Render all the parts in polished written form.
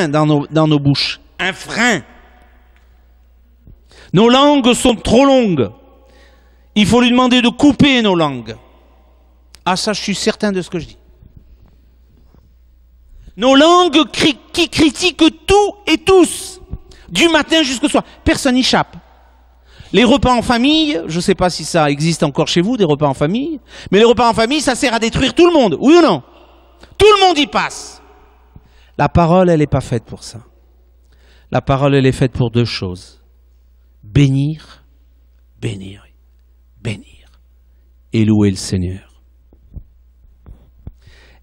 frein dans nos bouches. Un frein. Nos langues sont trop longues. Il faut lui demander de couper nos langues. Ah, ça, je suis certain de ce que je dis. Nos langues qui critiquent tout et tous, du matin jusqu'au soir. Personne n'y échappe. Les repas en famille, je ne sais pas si ça existe encore chez vous, des repas en famille, mais les repas en famille, ça sert à détruire tout le monde, oui ou non? Tout le monde y passe. La parole, elle n'est pas faite pour ça. La parole, elle est faite pour deux choses. Bénir, bénir, bénir et louer le Seigneur.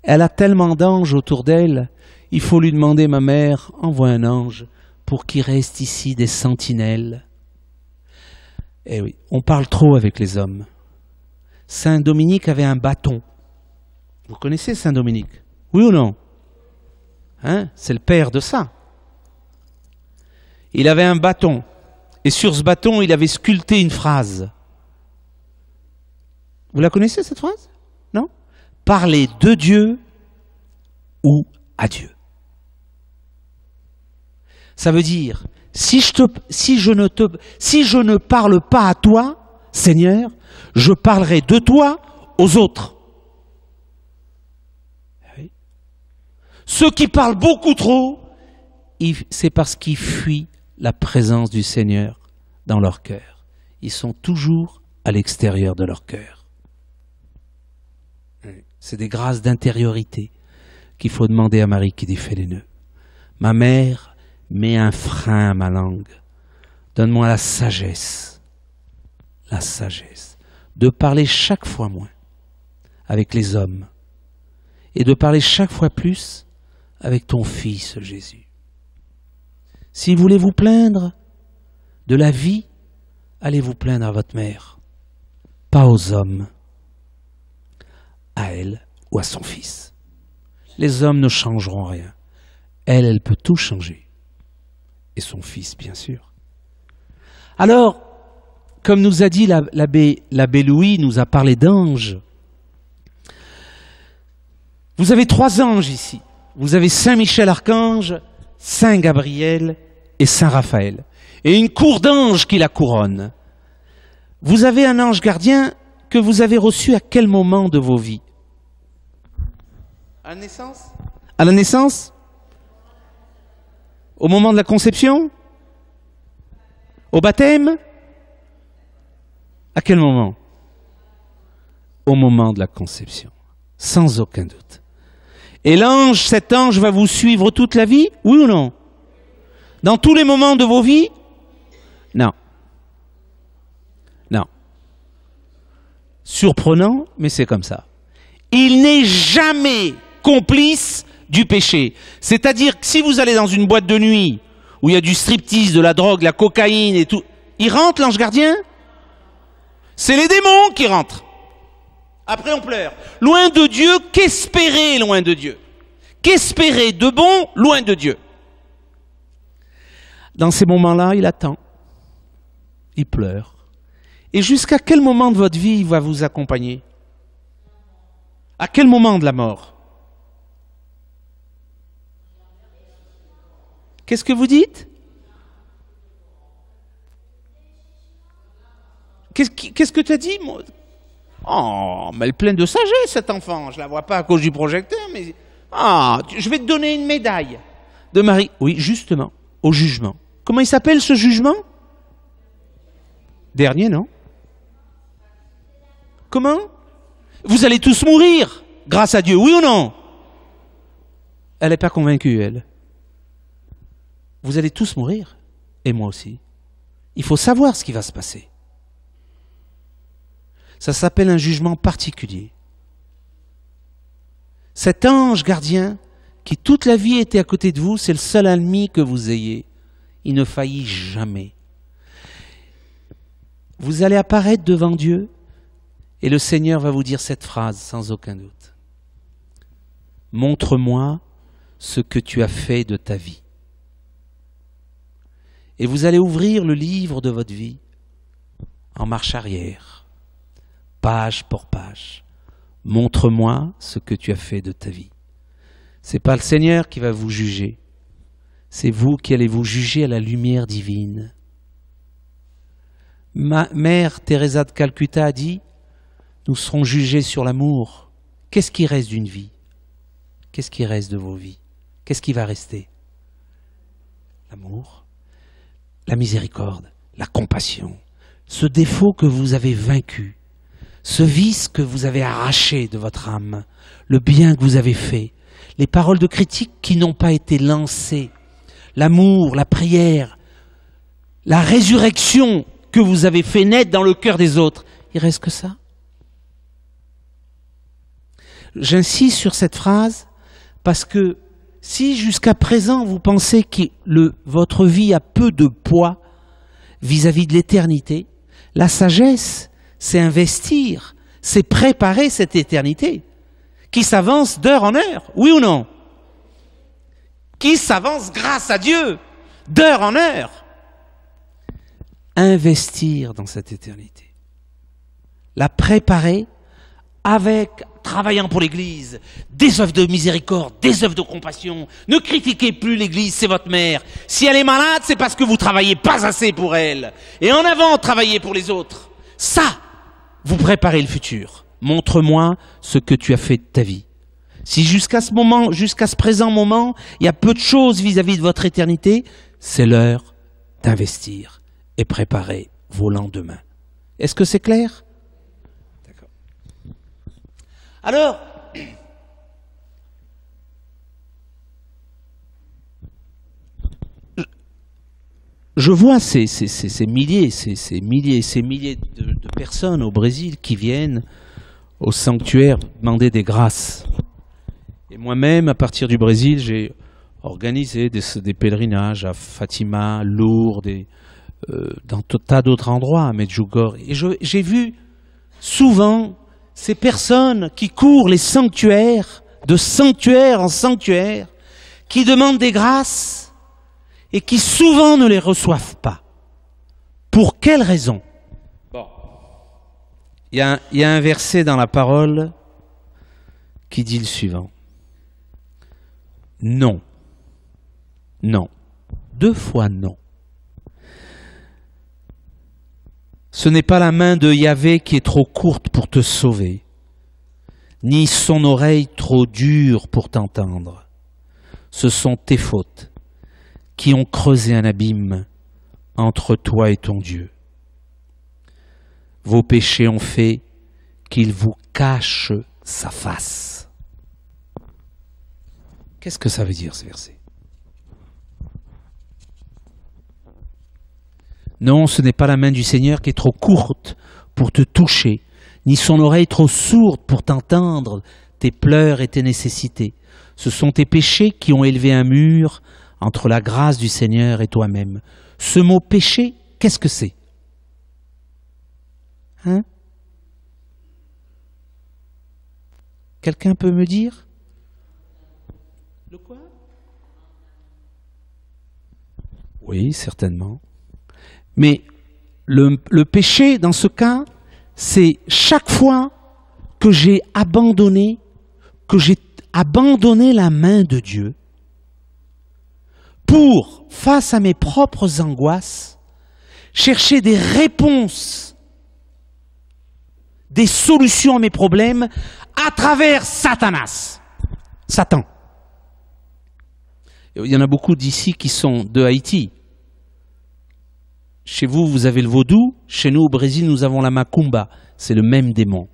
Elle a tellement d'anges autour d'elle, il faut lui demander, ma mère, envoie un ange pour qu'il reste ici des sentinelles. Eh oui, on parle trop avec les hommes. Saint Dominique avait un bâton. Vous connaissez Saint Dominique? Oui ou non? Hein? C'est le père de ça. Il avait un bâton. Et sur ce bâton, il avait sculpté une phrase. Vous la connaissez, cette phrase? Non? Parler de Dieu ou à Dieu. Ça veut dire, si je ne parle pas à toi, Seigneur, je parlerai de toi aux autres. Oui. Ceux qui parlent beaucoup trop, c'est parce qu'ils fuient la présence du Seigneur dans leur cœur. Ils sont toujours à l'extérieur de leur cœur. C'est des grâces d'intériorité qu'il faut demander à Marie qui défait les nœuds. Ma mère, mets un frein à ma langue. Donne-moi la sagesse de parler chaque fois moins avec les hommes et de parler chaque fois plus avec ton Fils Jésus. Si vous voulez vous plaindre de la vie, allez vous plaindre à votre mère, pas aux hommes, à elle ou à son fils. Les hommes ne changeront rien. Elle peut tout changer. Et son fils, bien sûr. Alors, comme nous a dit l'abbé Louis, nous a parlé d'anges. Vous avez 3 anges ici. Vous avez Saint Michel Archange, Saint Gabriel et Saint Raphaël. Et une cour d'anges qui la couronne. Vous avez un ange gardien que vous avez reçu à quel moment de vos vies? À la naissance? À la naissance? Au moment de la conception? Au baptême? À quel moment? Au moment de la conception, sans aucun doute. Et cet ange va vous suivre toute la vie, oui ou non? Dans tous les moments de vos vies? Non. Non. Surprenant, mais c'est comme ça. Il n'est jamais complice du péché. C'est-à-dire que si vous allez dans une boîte de nuit où il y a du striptease, de la drogue, la cocaïne et tout, il rentre l'ange gardien? C'est les démons qui rentrent. Après on pleure. Loin de Dieu, qu'espérer loin de Dieu? Qu'espérer de bon loin de Dieu? Dans ces moments-là, il attend. Il pleure. Et jusqu'à quel moment de votre vie il va vous accompagner? À quel moment de la mort? Qu'est-ce que vous dites? Qu'est-ce que tu as dit? Oh, mais elle est pleine de sagesse, cet enfant. Je ne la vois pas à cause du projecteur, mais... Ah, je vais te donner une médaille de Marie. Oui, justement, au jugement. Comment il s'appelle ce jugement? Dernier, non? Comment? Vous allez tous mourir, grâce à Dieu, oui ou non? Elle n'est pas convaincue, elle. Vous allez tous mourir, et moi aussi. Il faut savoir ce qui va se passer. Ça s'appelle un jugement particulier. Cet ange gardien, qui toute la vie était à côté de vous, c'est le seul ennemi que vous ayez. Il ne faillit jamais. Vous allez apparaître devant Dieu, et le Seigneur va vous dire cette phrase, sans aucun doute. Montre-moi ce que tu as fait de ta vie. Et vous allez ouvrir le livre de votre vie en marche arrière, page pour page. Montre-moi ce que tu as fait de ta vie. Ce n'est pas le Seigneur qui va vous juger. c'est vous qui allez vous juger à la lumière divine. Ma mère Teresa de Calcutta a dit, nous serons jugés sur l'amour. Qu'est-ce qui reste d'une vie? Qu'est-ce qui reste de vos vies? Qu'est-ce qui va rester? L'amour, la miséricorde, la compassion, ce défaut que vous avez vaincu, ce vice que vous avez arraché de votre âme, le bien que vous avez fait, les paroles de critique qui n'ont pas été lancées, l'amour, la prière, la résurrection que vous avez fait naître dans le cœur des autres. Il reste que ça. J'insiste sur cette phrase parce que si jusqu'à présent vous pensez que votre vie a peu de poids vis-à-vis de l'éternité, la sagesse, c'est investir, c'est préparer cette éternité qui s'avance d'heure en heure, oui ou non? Qui s'avance grâce à Dieu d'heure en heure. Investir dans cette éternité, la préparer travaillant pour l'Église, des œuvres de miséricorde, des œuvres de compassion. Ne critiquez plus l'Église, c'est votre mère. Si elle est malade, c'est parce que vous travaillez pas assez pour elle. Et en avant, travaillez pour les autres. Ça, vous préparez le futur. Montre-moi ce que tu as fait de ta vie. Si jusqu'à ce présent moment, il y a peu de choses vis-à-vis de votre éternité, c'est l'heure d'investir et préparer vos lendemains. Est-ce que c'est clair? D'accord. Alors, je vois ces milliers de personnes au Brésil qui viennent au sanctuaire demander des grâces. Et moi-même, à partir du Brésil, j'ai organisé des pèlerinages à Fatima, Lourdes, dans tout tas d'autres endroits, à Medjugorje. Et j'ai vu souvent ces personnes qui courent les sanctuaires, de sanctuaire en sanctuaire, qui demandent des grâces et qui souvent ne les reçoivent pas. Pour quelle raison? Bon. Il y a un verset dans la parole qui dit le suivant. Non. Non. 2 fois non. Ce n'est pas la main de Yahvé qui est trop courte pour te sauver, ni son oreille trop dure pour t'entendre. Ce sont tes fautes qui ont creusé un abîme entre toi et ton Dieu. Vos péchés ont fait qu'il vous cache sa face. Qu'est-ce que ça veut dire, ce verset? Non, ce n'est pas la main du Seigneur qui est trop courte pour te toucher, ni son oreille trop sourde pour t'entendre tes pleurs et tes nécessités. Ce sont tes péchés qui ont élevé un mur entre la grâce du Seigneur et toi-même. Ce mot péché, qu'est-ce que c'est? Hein? Quelqu'un peut me dire? Le quoi? Oui, certainement. Mais le péché, dans ce cas, c'est chaque fois que j'ai abandonné la main de Dieu pour, face à mes propres angoisses, chercher des réponses, des solutions à mes problèmes à travers Satan. Il y en a beaucoup d'ici qui sont de Haïti. Chez vous, vous avez le vaudou. Chez nous, au Brésil, nous avons la macumba. C'est le même démon.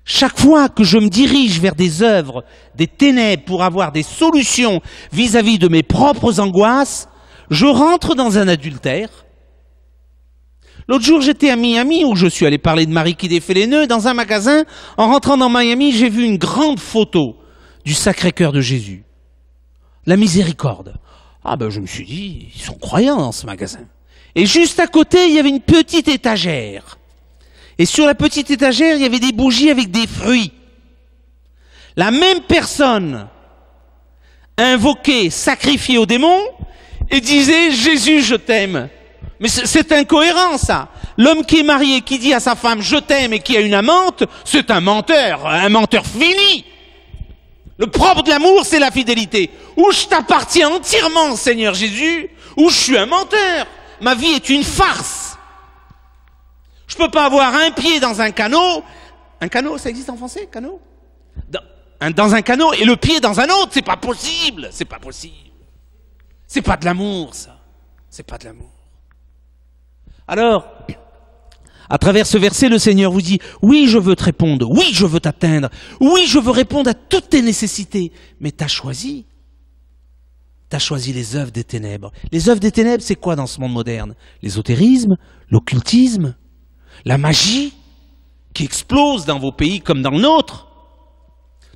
Chaque fois que je me dirige vers des œuvres, des ténèbres pour avoir des solutions vis-à-vis de mes propres angoisses, je rentre dans un adultère. L'autre jour, j'étais à Miami, où je suis allé parler de Marie qui défait les nœuds. Dans un magasin, en rentrant dans Miami, j'ai vu une grande photo du Sacré-Cœur de Jésus. La miséricorde. Ah ben je me suis dit, ils sont croyants dans ce magasin. Et juste à côté, il y avait une petite étagère. Et sur la petite étagère, il y avait des bougies avec des fruits. La même personne invoquait, sacrifiait au démon et disait « Jésus, je t'aime ». Mais c'est incohérent ça. L'homme qui est marié, qui dit à sa femme « Je t'aime » et qui a une amante, c'est un menteur fini. Le propre de l'amour, c'est la fidélité. Ou je t'appartiens entièrement, Seigneur Jésus, ou je suis un menteur. Ma vie est une farce. Je peux pas avoir un pied dans un canot. Un canot, ça existe en français, canot? Dans un canot et le pied dans un autre, c'est pas possible. C'est pas possible. C'est pas de l'amour, ça. C'est pas de l'amour. Alors, à travers ce verset, le Seigneur vous dit, oui, je veux te répondre, oui, je veux t'atteindre, oui, je veux répondre à toutes tes nécessités, mais t'as choisi les œuvres des ténèbres. Les œuvres des ténèbres, c'est quoi dans ce monde moderne? L'ésotérisme, l'occultisme, la magie, qui explose dans vos pays comme dans le nôtre.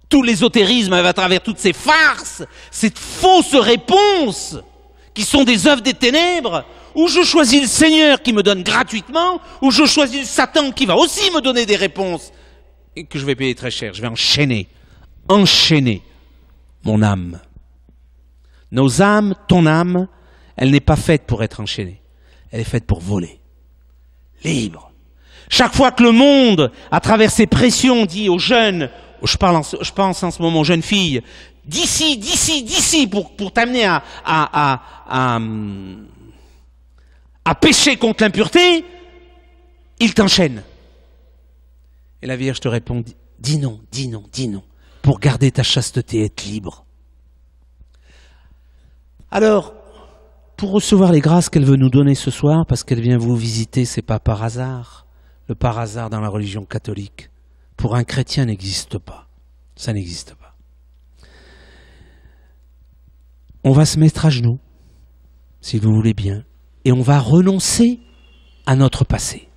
Tout l'ésotérisme à travers toutes ces farces, ces fausses réponses, qui sont des œuvres des ténèbres, ou je choisis le Seigneur qui me donne gratuitement, ou je choisis le Satan qui va aussi me donner des réponses, et que je vais payer très cher. Je vais enchaîner mon âme. Nos âmes, ton âme, elle n'est pas faite pour être enchaînée. Elle est faite pour voler. Libre. Chaque fois que le monde, à travers ses pressions, dit aux jeunes, je pense en ce moment aux jeunes filles, d'ici, pour t'amener à pécher contre l'impureté, il t'enchaîne. Et la Vierge te répond, dis non, pour garder ta chasteté et être libre. Alors, pour recevoir les grâces qu'elle veut nous donner ce soir, parce qu'elle vient vous visiter, c'est pas par hasard. Le par hasard dans la religion catholique, pour un chrétien, n'existe pas. Ça n'existe pas. On va se mettre à genoux, si vous voulez bien, et on va renoncer à notre passé.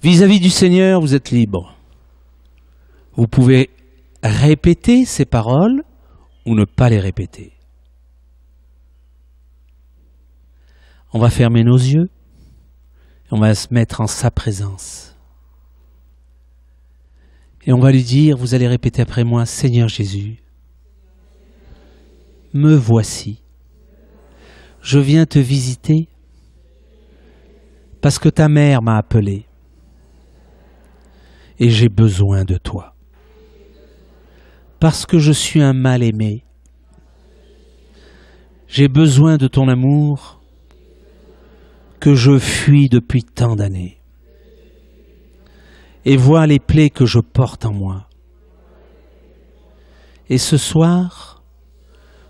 Vis-à-vis du Seigneur, vous êtes libre. Vous pouvez répéter ces paroles ou ne pas les répéter. On va fermer nos yeux et on va se mettre en sa présence. Et on va lui dire, vous allez répéter après moi, Seigneur Jésus, me voici. Je viens te visiter parce que ta mère m'a appelé et j'ai besoin de toi. Parce que je suis un mal-aimé. J'ai besoin de ton amour que je fuis depuis tant d'années. Et vois les plaies que je porte en moi. Et ce soir,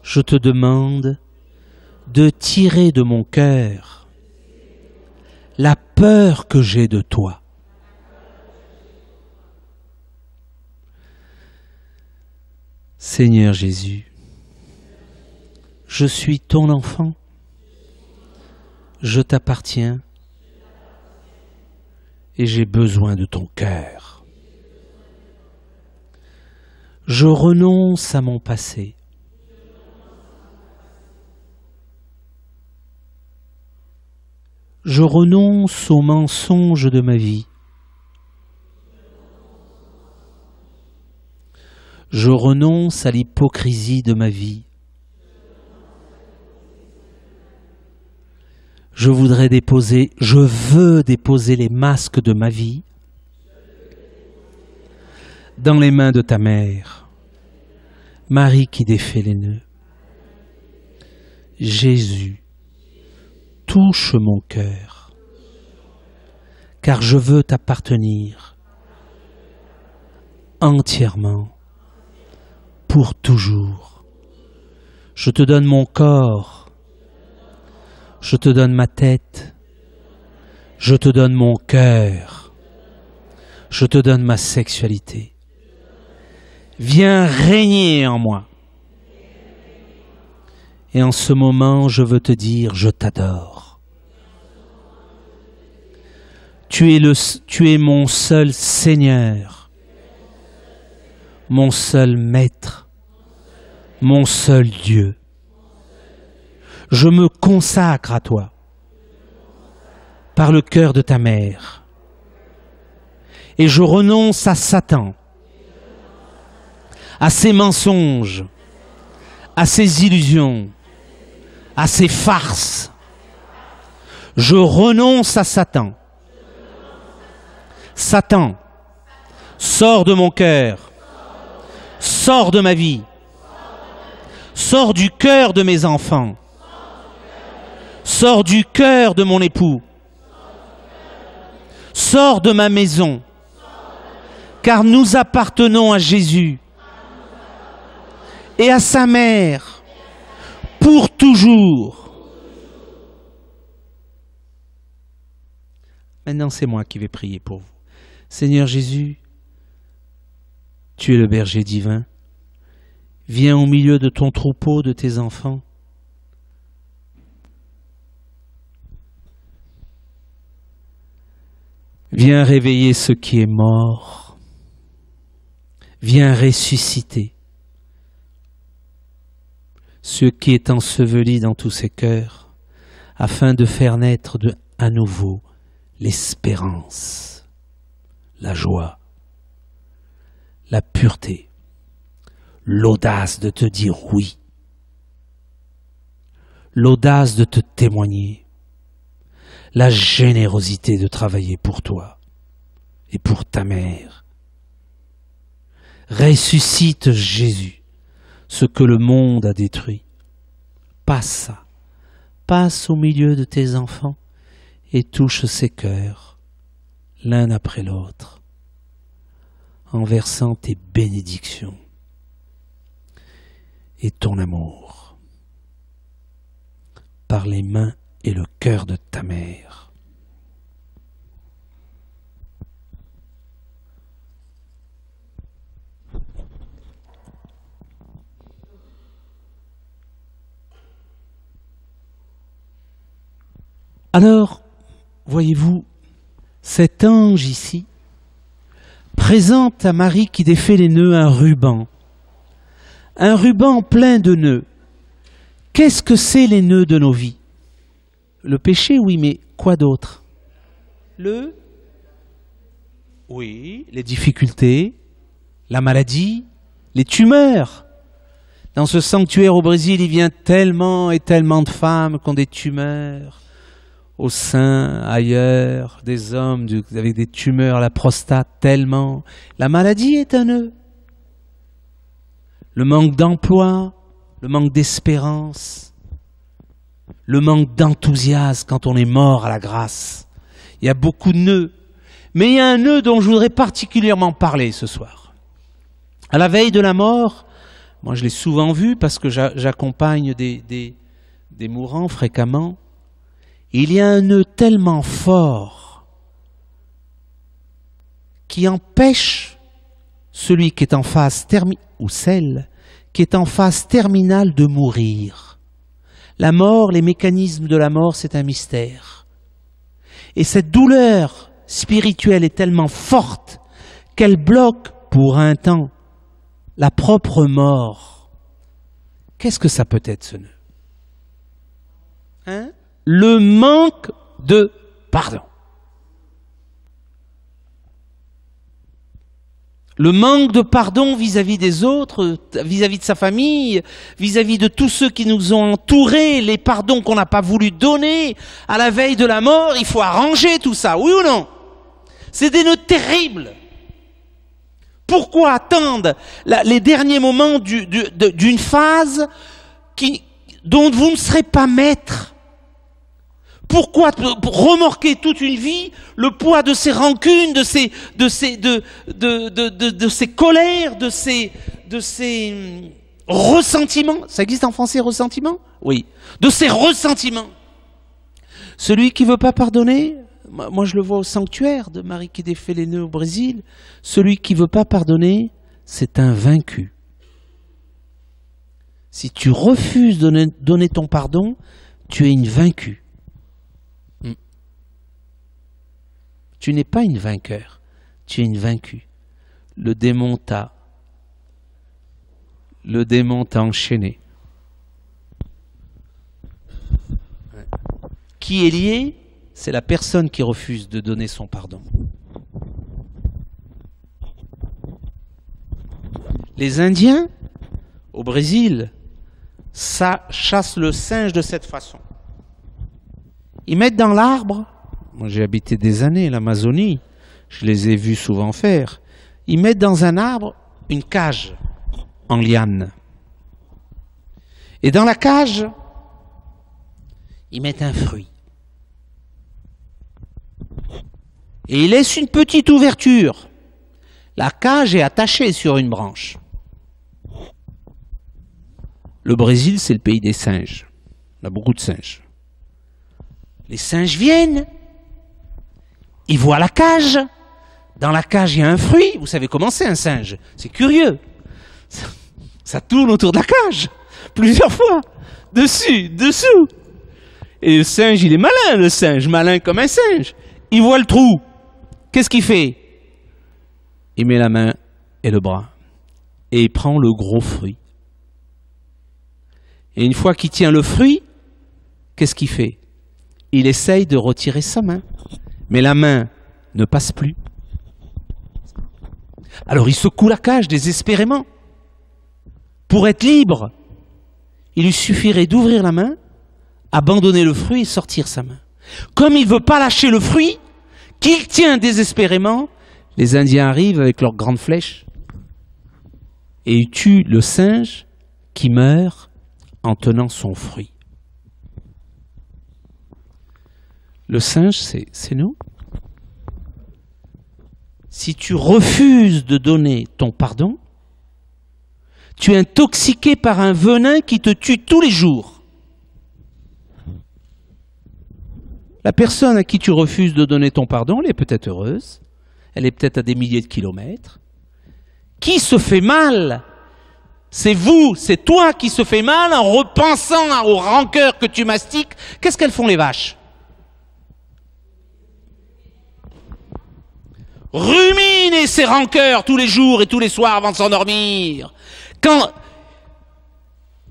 je te demande de tirer de mon cœur la peur que j'ai de toi. Seigneur Jésus, je suis ton enfant, je t'appartiens et j'ai besoin de ton cœur. Je renonce à mon passé. Je renonce aux mensonges de ma vie. Je renonce à l'hypocrisie de ma vie. Je veux déposer les masques de ma vie dans les mains de ta mère, Marie qui défait les nœuds. Jésus, touche mon cœur, car je veux t'appartenir entièrement. Pour toujours. Je te donne mon corps, je te donne ma tête, je te donne mon cœur, je te donne ma sexualité. Viens régner en moi. Et en ce moment, je veux te dire, je t'adore. Tu es mon seul Seigneur. Mon seul maître, mon seul Dieu. Je me consacre à toi par le cœur de ta mère. Et je renonce à Satan, à ses mensonges, à ses illusions, à ses farces. Je renonce à Satan. Satan, sors de mon cœur. Sors de ma vie. Sors du cœur de mes enfants. Sors du cœur de mon époux. Sors de ma maison. Car nous appartenons à Jésus et à sa mère pour toujours. Maintenant, c'est moi qui vais prier pour vous. Seigneur Jésus, tu es le berger divin. Viens au milieu de ton troupeau, de tes enfants. Viens réveiller ce qui est mort. Viens ressusciter ce qui est enseveli dans tous ces cœurs, afin de faire naître à nouveau l'espérance, la joie, la pureté, l'audace de te dire oui, l'audace de te témoigner, la générosité de travailler pour toi et pour ta mère. Ressuscite Jésus, ce que le monde a détruit. Passe au milieu de tes enfants et touche ces cœurs, l'un après l'autre, en versant tes bénédictions et ton amour par les mains et le cœur de ta mère. Alors, voyez-vous, cet ange ici présente à Marie qui défait les nœuds un ruban plein de nœuds. Qu'est-ce que c'est les nœuds de nos vies? Le péché, oui, mais quoi d'autre? Oui, les difficultés, la maladie, les tumeurs. Dans ce sanctuaire au Brésil, il vient tellement et tellement de femmes qui ont des tumeurs au sein, ailleurs, des hommes avec des tumeurs à la prostate, tellement. La maladie est un nœud. Le manque d'emploi, le manque d'espérance, le manque d'enthousiasme quand on est mort à la grâce. Il y a beaucoup de nœuds. Mais il y a un nœud dont je voudrais particulièrement parler ce soir. À la veille de la mort, moi je l'ai souvent vu parce que j'accompagne des mourants fréquemment. Il y a un nœud tellement fort qui empêche celui qui est en phase terminale, ou celle qui est en phase terminale de mourir. La mort, les mécanismes de la mort, c'est un mystère. Et cette douleur spirituelle est tellement forte qu'elle bloque pour un temps la propre mort. Qu'est-ce que ça peut être ce nœud? Le manque de pardon. Le manque de pardon vis-à-vis des autres, vis-à-vis de sa famille, vis-à-vis de tous ceux qui nous ont entourés, les pardons qu'on n'a pas voulu donner à la veille de la mort, il faut arranger tout ça, oui ou non? C'est des nœuds terribles. Pourquoi attendre les derniers moments d'une phase dont vous ne serez pas maître? Pourquoi remorquer toute une vie le poids de ces rancunes, de ces colères, de ces ressentiments? Ça existe en français, ressentiment? Oui. De ces ressentiments. Celui qui veut pas pardonner, moi je le vois au sanctuaire de Marie qui défait les nœuds au Brésil, celui qui veut pas pardonner, c'est un vaincu. Si tu refuses de donner ton pardon, tu es une vaincue. Tu n'es pas une vainqueur, tu es une vaincue. Le démon t'a enchaîné. Qui est lié? C'est la personne qui refuse de donner son pardon. Les Indiens, au Brésil, ça chasse le singe de cette façon. Ils mettent dans l'arbre, moi j'ai habité des années l'Amazonie, je les ai vus souvent faire, ils mettent dans un arbre une cage en liane. Et dans la cage, ils mettent un fruit. Et ils laissent une petite ouverture. La cage est attachée sur une branche. Le Brésil, c'est le pays des singes. On a beaucoup de singes. Les singes viennent, ils voient la cage. Dans la cage, il y a un fruit. Vous savez comment c'est un singe? C'est curieux. Ça tourne autour de la cage, plusieurs fois. Dessus, dessous. Et le singe, il est malin, le singe, malin comme un singe. Il voit le trou. Qu'est-ce qu'il fait? Il met la main et le bras. Et il prend le gros fruit. Et une fois qu'il tient le fruit, qu'est-ce qu'il fait? Il essaye de retirer sa main. Mais la main ne passe plus. Alors il secoue la cage désespérément. Pour être libre, il lui suffirait d'ouvrir la main, abandonner le fruit et sortir sa main. Comme il ne veut pas lâcher le fruit, qu'il tient désespérément, les Indiens arrivent avec leurs grandes flèches et ils tuent le singe qui meurt en tenant son fruit. Le singe, c'est nous. Si tu refuses de donner ton pardon, tu es intoxiqué par un venin qui te tue tous les jours. La personne à qui tu refuses de donner ton pardon, elle est peut-être heureuse, elle est peut-être à des milliers de kilomètres. Qui se fait mal? C'est vous, c'est toi qui se fait mal en repensant aux rancœurs que tu mastiques. Qu'est-ce qu'elles font les vaches? Ruminer ses rancœurs tous les jours et tous les soirs avant de s'endormir. Quand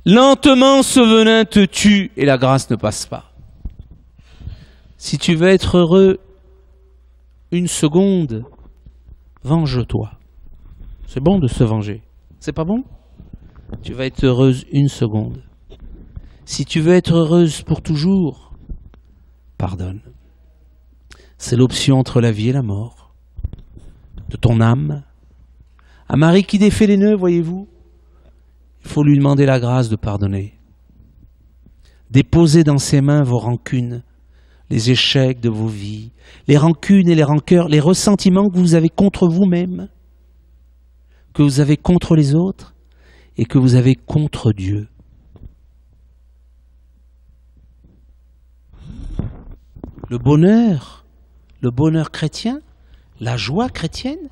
lentement ce venin te tue et la grâce ne passe pas. Si tu veux être heureux une seconde, venge-toi. C'est bon de se venger. C'est pas bon? Tu vas être heureuse une seconde. Si tu veux être heureuse pour toujours, pardonne. C'est l'option entre la vie et la mort. De ton âme. À Marie qui défait les nœuds, voyez-vous, il faut lui demander la grâce de pardonner. Déposez dans ses mains vos rancunes, les échecs de vos vies, les rancunes et les rancœurs, les ressentiments que vous avez contre vous-même, que vous avez contre les autres et que vous avez contre Dieu. Le bonheur chrétien, la joie chrétienne,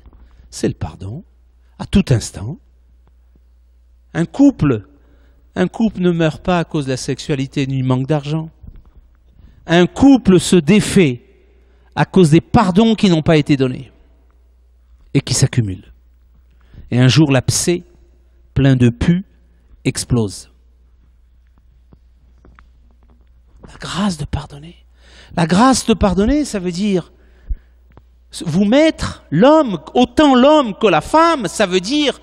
c'est le pardon, à tout instant. Un couple ne meurt pas à cause de la sexualité ni du manque d'argent. Un couple se défait à cause des pardons qui n'ont pas été donnés et qui s'accumulent. Et un jour, l'abcès, plein de pus, explose. La grâce de pardonner. La grâce de pardonner, ça veut dire vous mettre, l'homme, autant l'homme que la femme, ça veut dire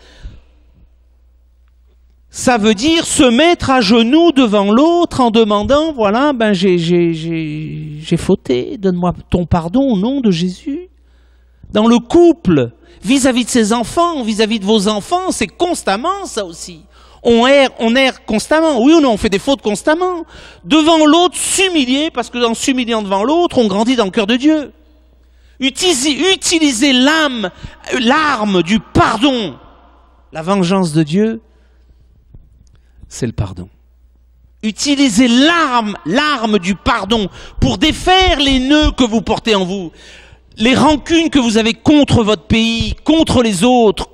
se mettre à genoux devant l'autre en demandant, voilà, j'ai fauté, donne-moi ton pardon au nom de Jésus. Dans le couple, vis-à-vis de ses enfants, vis-à-vis de vos enfants, c'est constamment ça aussi. On erre constamment, oui ou non, on fait des fautes constamment. Devant l'autre, s'humilier, parce que en s'humiliant devant l'autre, on grandit dans le cœur de Dieu. Utilisez l'arme du pardon. La vengeance de Dieu, c'est le pardon. Utilisez l'arme du pardon pour défaire les nœuds que vous portez en vous. Les rancunes que vous avez contre votre pays, contre les autres,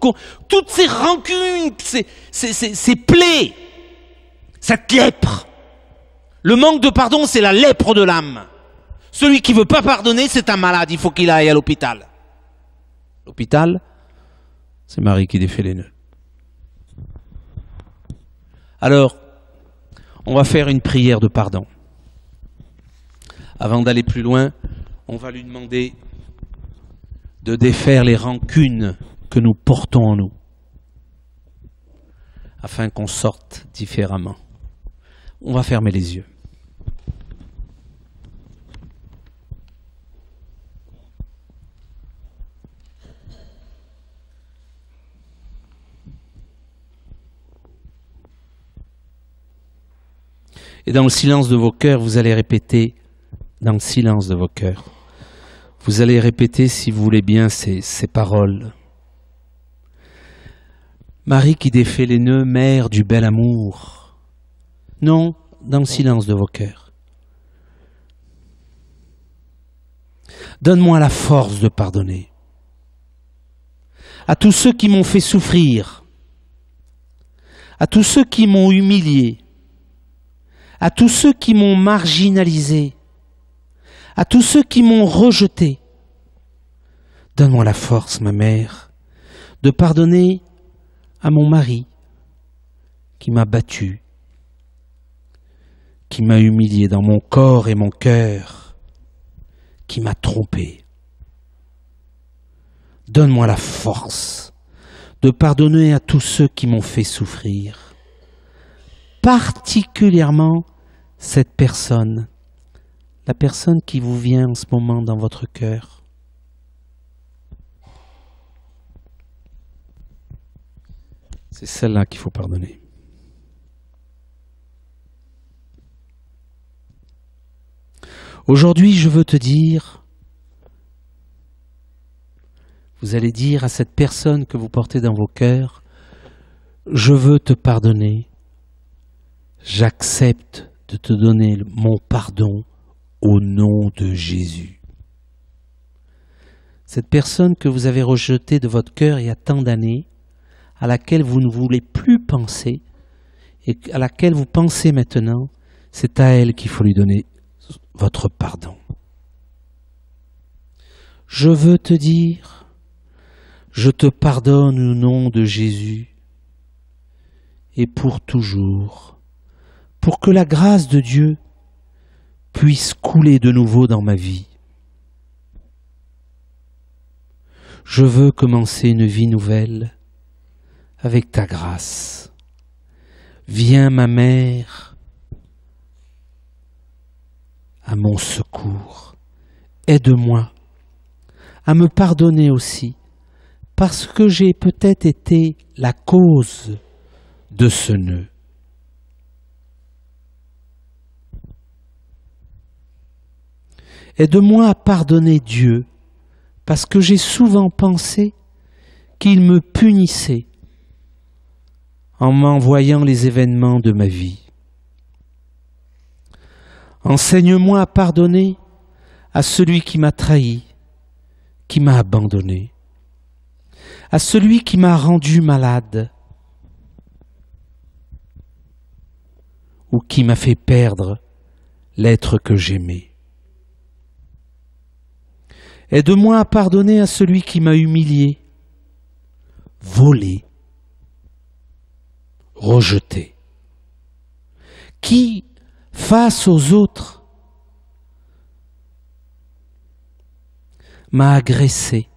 toutes ces rancunes, ces plaies, cette lèpre. Le manque de pardon, c'est la lèpre de l'âme. Celui qui ne veut pas pardonner, c'est un malade, il faut qu'il aille à l'hôpital. L'hôpital, c'est Marie qui défait les nœuds. Alors, on va faire une prière de pardon. Avant d'aller plus loin, on va lui demander de défaire les rancunes que nous portons en nous, afin qu'on sorte différemment. On va fermer les yeux. Et dans le silence de vos cœurs, vous allez répéter, dans le silence de vos cœurs, vous allez répéter, si vous voulez bien, ces paroles. Marie qui défait les nœuds, mère du bel amour. Non, dans le silence de vos cœurs. Donne-moi la force de pardonner à tous ceux qui m'ont fait souffrir, à tous ceux qui m'ont humilié, à tous ceux qui m'ont marginalisé, à tous ceux qui m'ont rejeté. Donne-moi la force, ma mère, de pardonner à mon mari qui m'a battu, qui m'a humilié dans mon corps et mon cœur, qui m'a trompé. Donne-moi la force de pardonner à tous ceux qui m'ont fait souffrir, particulièrement cette personne, la personne qui vous vient en ce moment dans votre cœur. C'est celle-là qu'il faut pardonner. Aujourd'hui, je veux te dire, vous allez dire à cette personne que vous portez dans vos cœurs, je veux te pardonner, j'accepte de te donner mon pardon au nom de Jésus. Cette personne que vous avez rejetée de votre cœur il y a tant d'années, à laquelle vous ne voulez plus penser et à laquelle vous pensez maintenant, c'est à elle qu'il faut lui donner votre pardon. Je veux te dire, je te pardonne au nom de Jésus et pour toujours, pour que la grâce de Dieu puisse couler de nouveau dans ma vie. Je veux commencer une vie nouvelle avec ta grâce. Viens, ma mère, à mon secours. Aide-moi à me pardonner aussi, parce que j'ai peut-être été la cause de ce nœud. Aide-moi à pardonner Dieu, parce que j'ai souvent pensé qu'il me punissait en m'envoyant les événements de ma vie. Enseigne-moi à pardonner à celui qui m'a trahi, qui m'a abandonné, à celui qui m'a rendu malade ou qui m'a fait perdre l'être que j'aimais. Aide-moi à pardonner à celui qui m'a humilié, volé, rejeté, qui, face aux autres, m'a agressé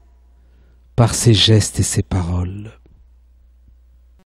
par ses gestes et ses paroles.